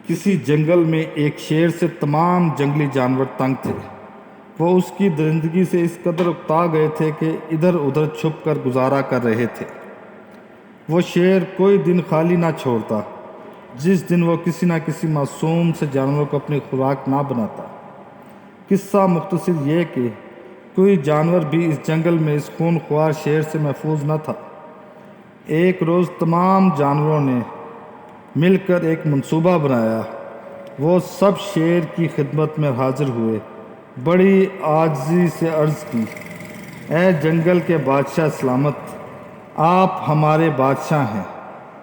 کسی جنگل میں ایک شیر سے تمام جنگلی جانور تنگ تھے۔ وہ اس کی درندگی سے اس قدر اکتا گئے تھے کہ ادھر ادھر چھپ کر گزارا کر رہے تھے۔ وہ شیر کوئی دن خالی نہ چھوڑتا جس دن وہ کسی نہ کسی معصوم سے جانور کو اپنی خوراک نہ بناتا۔ قصہ مختصر یہ کہ کوئی جانور بھی اس جنگل میں اس خون خوار شیر سے محفوظ نہ تھا۔ ایک روز تمام جانوروں نے مل کر ایک منصوبہ بنایا۔ وہ سب شیر کی خدمت میں حاضر ہوئے، بڑی عاجزی سے عرض کی، اے جنگل کے بادشاہ سلامت، آپ ہمارے بادشاہ ہیں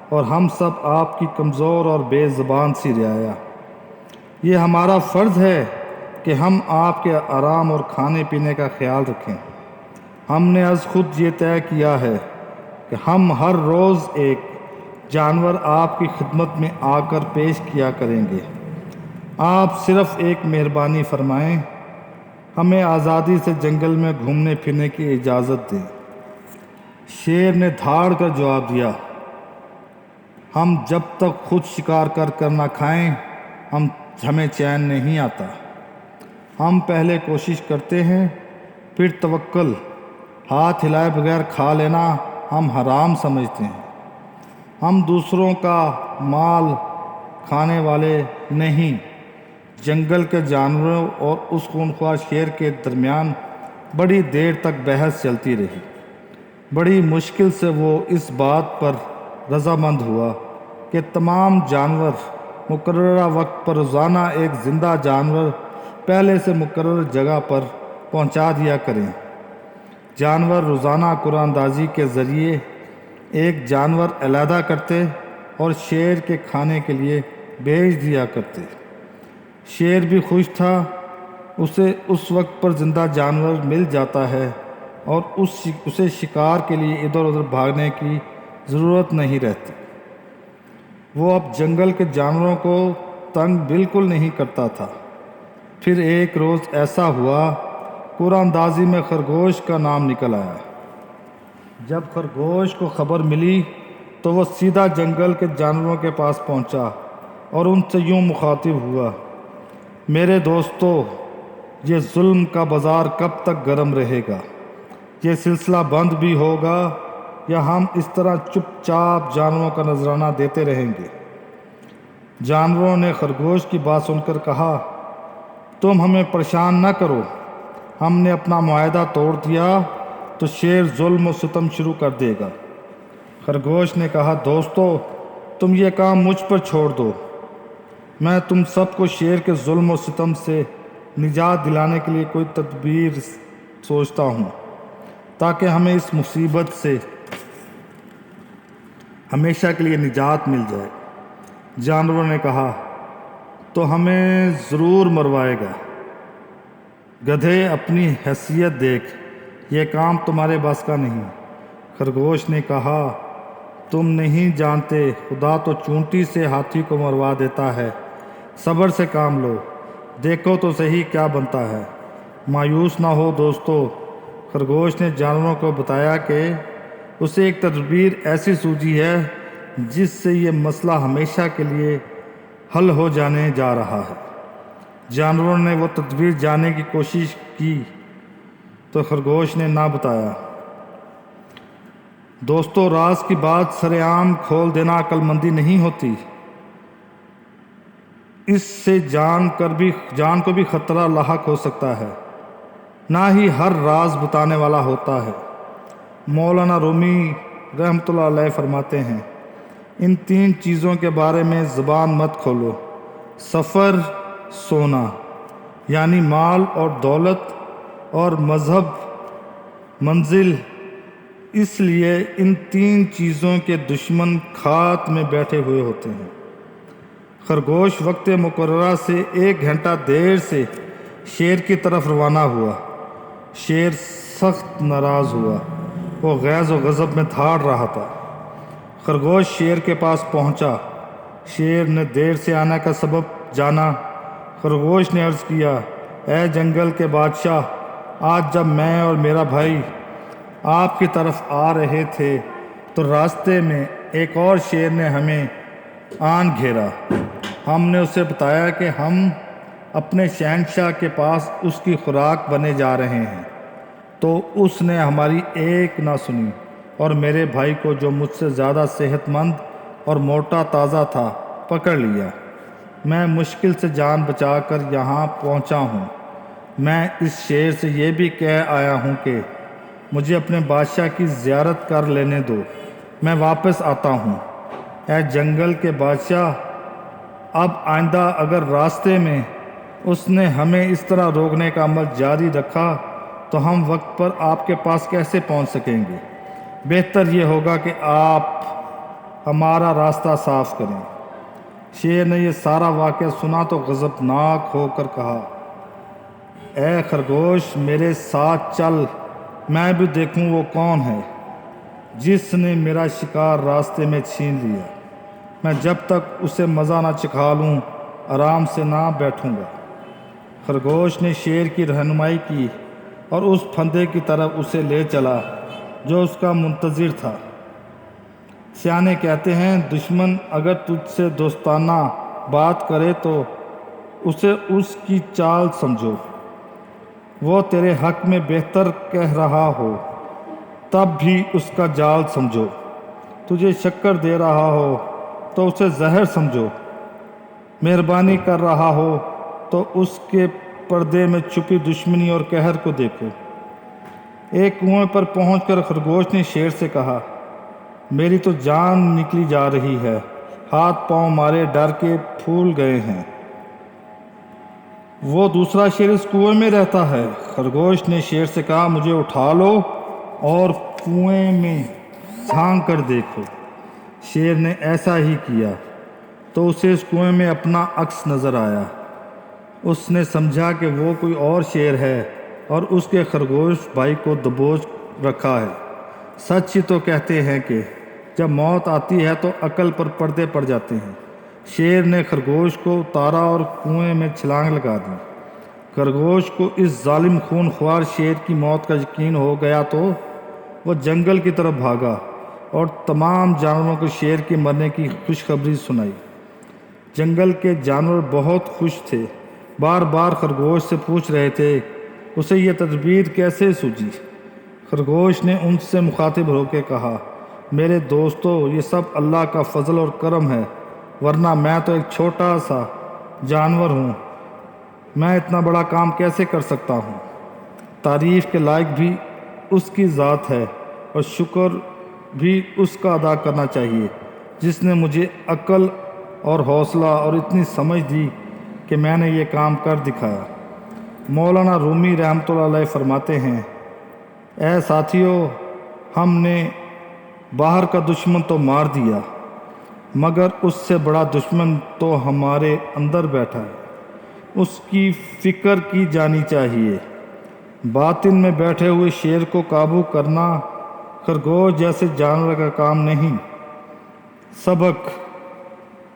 اور ہم سب آپ کی کمزور اور بے زبان سی رعایا۔ یہ ہمارا فرض ہے کہ ہم آپ کے آرام اور کھانے پینے کا خیال رکھیں۔ ہم نے از خود یہ طے کیا ہے کہ ہم ہر روز ایک جانور آپ کی خدمت میں آ کر پیش کیا کریں گے۔ آپ صرف ایک مہربانی فرمائیں، ہمیں آزادی سے جنگل میں گھومنے پھرنے کی اجازت دیں۔ شیر نے دھاڑ کر جواب دیا، ہم جب تک خود شکار کر نہ کھائیں ہمیں چین نہیں آتا۔ ہم پہلے کوشش کرتے ہیں، پھر توکل، ہاتھ ہلائے بغیر کھا لینا ہم حرام سمجھتے ہیں۔ ہم دوسروں کا مال کھانے والے نہیں۔ جنگل کے جانوروں اور اس خونخوار شیر کے درمیان بڑی دیر تک بحث چلتی رہی۔ بڑی مشکل سے وہ اس بات پر رضامند ہوا کہ تمام جانور مقررہ وقت پر روزانہ ایک زندہ جانور پہلے سے مقرر جگہ پر پہنچا دیا کریں۔ جانور روزانہ قرآن اندازی کے ذریعے ایک جانور علیحدہ کرتے اور شیر کے کھانے کے لیے بھیج دیا کرتے۔ شیر بھی خوش تھا، اسے اس وقت پر زندہ جانور مل جاتا ہے اور اسے شکار کے لیے ادھر ادھر بھاگنے کی ضرورت نہیں رہتی۔ وہ اب جنگل کے جانوروں کو تنگ بالکل نہیں کرتا تھا۔ پھر ایک روز ایسا ہوا، قرآن اندازی میں خرگوش کا نام نکل آیا۔ جب خرگوش کو خبر ملی تو وہ سیدھا جنگل کے جانوروں کے پاس پہنچا اور ان سے یوں مخاطب ہوا، میرے دوستو، یہ ظلم کا بازار کب تک گرم رہے گا؟ یہ سلسلہ بند بھی ہوگا یا ہم اس طرح چپ چاپ جانوروں کا نذرانہ دیتے رہیں گے؟ جانوروں نے خرگوش کی بات سن کر کہا، تم ہمیں پریشان نہ کرو، ہم نے اپنا معاہدہ توڑ دیا تو شیر ظلم و ستم شروع کر دے گا۔ خرگوش نے کہا، دوستو، تم یہ کام مجھ پر چھوڑ دو، میں تم سب کو شیر کے ظلم و ستم سے نجات دلانے کے لیے کوئی تدبیر سوچتا ہوں تاکہ ہمیں اس مصیبت سے ہمیشہ کے لیے نجات مل جائے۔ جانوروں نے کہا، تو ہمیں ضرور مروائے گا۔ گدھے، اپنی حیثیت دیکھ، یہ کام تمہارے بس کا نہیں۔ خرگوش نے کہا، تم نہیں جانتے، خدا تو چونٹی سے ہاتھی کو مروا دیتا ہے۔ صبر سے کام لو، دیکھو تو صحیح کیا بنتا ہے۔ مایوس نہ ہو دوستو۔ خرگوش نے جانوروں کو بتایا کہ اسے ایک تدبیر ایسی سوجھی ہے جس سے یہ مسئلہ ہمیشہ کے لیے حل ہو جانے جا رہا ہے۔ جانوروں نے وہ تدبیر جاننے کی کوشش کی تو خرگوش نے نہ بتایا۔ دوستو، راز کی بات سر عام کھول دینا عقل مندی نہیں ہوتی، اس سے جان کو بھی خطرہ لاحق ہو سکتا ہے، نہ ہی ہر راز بتانے والا ہوتا ہے۔ مولانا رومی رحمۃ اللہ علیہ فرماتے ہیں، ان 3 چیزوں کے بارے میں زبان مت کھولو، سفر، سونا یعنی مال اور دولت، اور مذہب، منزل، اس لیے ان 3 چیزوں کے دشمن کھات میں بیٹھے ہوئے ہوتے ہیں۔ خرگوش وقت مقررہ سے 1 گھنٹہ دیر سے شیر کی طرف روانہ ہوا۔ شیر سخت ناراض ہوا، وہ غیظ و غضب میں دھاڑ رہا تھا۔ خرگوش شیر کے پاس پہنچا۔ شیر نے دیر سے آنے کا سبب جانا۔ خرگوش نے عرض کیا، اے جنگل کے بادشاہ، آج جب میں اور میرا بھائی آپ کی طرف آ رہے تھے تو راستے میں ایک اور شیر نے ہمیں آن گھیرا۔ ہم نے اسے بتایا کہ ہم اپنے شہنشاہ کے پاس اس کی خوراک بنے جا رہے ہیں، تو اس نے ہماری ایک نہ سنی اور میرے بھائی کو، جو مجھ سے زیادہ صحت مند اور موٹا تازہ تھا، پکڑ لیا۔ میں مشکل سے جان بچا کر یہاں پہنچا ہوں۔ میں اس شیر سے یہ بھی کہہ آیا ہوں کہ مجھے اپنے بادشاہ کی زیارت کر لینے دو، میں واپس آتا ہوں۔ اے جنگل کے بادشاہ، اب آئندہ اگر راستے میں اس نے ہمیں اس طرح روکنے کا عمل جاری رکھا تو ہم وقت پر آپ کے پاس کیسے پہنچ سکیں گے؟ بہتر یہ ہوگا کہ آپ ہمارا راستہ صاف کریں۔ شیر نے یہ سارا واقعہ سنا تو غضبناک ہو کر کہا، اے خرگوش، میرے ساتھ چل، میں بھی دیکھوں وہ کون ہے جس نے میرا شکار راستے میں چھین لیا۔ میں جب تک اسے مزہ نہ چکھا لوں آرام سے نہ بیٹھوں گا۔ خرگوش نے شیر کی رہنمائی کی اور اس پھندے کی طرف اسے لے چلا جو اس کا منتظر تھا۔ سیانے کہتے ہیں، دشمن اگر تجھ سے دوستانہ بات کرے تو اسے اس کی چال سمجھو، وہ تیرے حق میں بہتر کہہ رہا ہو تب بھی اس کا جال سمجھو، تجھے شکر دے رہا ہو تو اسے زہر سمجھو، مہربانی کر رہا ہو تو اس کے پردے میں چھپی دشمنی اور قہر کو دیکھو۔ ایک کنویں پر پہنچ کر خرگوش نے شیر سے کہا، میری تو جان نکلی جا رہی ہے، ہاتھ پاؤں مارے ڈر کے پھول گئے ہیں۔ وہ دوسرا شیر اس کنویں میں رہتا ہے۔ خرگوش نے شیر سے کہا، مجھے اٹھا لو اور کنویں میں جھانک کر دیکھو۔ شیر نے ایسا ہی کیا تو اسے اس کنویں میں اپنا عکس نظر آیا۔ اس نے سمجھا کہ وہ کوئی اور شیر ہے اور اس کے خرگوش بھائی کو دبوچ رکھا ہے۔ سچ ہی تو کہتے ہیں کہ جب موت آتی ہے تو عقل پر پردے پڑ جاتے ہیں۔ شیر نے خرگوش کو اتارا اور کنویں میں چھلانگ لگا دی۔ خرگوش کو اس ظالم خون خوار شیر کی موت کا یقین ہو گیا تو وہ جنگل کی طرف بھاگا اور تمام جانوروں کو شیر کے مرنے کی خوشخبری سنائی۔ جنگل کے جانور بہت خوش تھے، بار بار خرگوش سے پوچھ رہے تھے اسے یہ تدبیر کیسے سوجھی۔ خرگوش نے ان سے مخاطب ہو کے کہا، میرے دوستو، یہ سب اللہ کا فضل اور کرم ہے، ورنہ میں تو ایک چھوٹا سا جانور ہوں، میں اتنا بڑا کام کیسے کر سکتا ہوں؟ تعریف کے لائق بھی اس کی ذات ہے اور شکر بھی اس کا ادا کرنا چاہیے جس نے مجھے عقل اور حوصلہ اور اتنی سمجھ دی کہ میں نے یہ کام کر دکھایا۔ مولانا رومی رحمۃ اللہ علیہ فرماتے ہیں، اے ساتھیو، ہم نے باہر کا دشمن تو مار دیا مگر اس سے بڑا دشمن تو ہمارے اندر بیٹھا ہے، اس کی فکر کی جانی چاہیے۔ باطن میں بیٹھے ہوئے شیر کو قابو کرنا خرگوش جیسے جانور کا کام نہیں۔ سبق: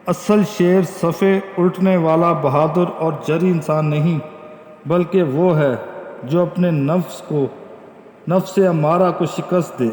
اصل شیر صفے الٹنے والا بہادر اور جری انسان نہیں، بلکہ وہ ہے جو اپنے نفس امارہ کو شکست دے۔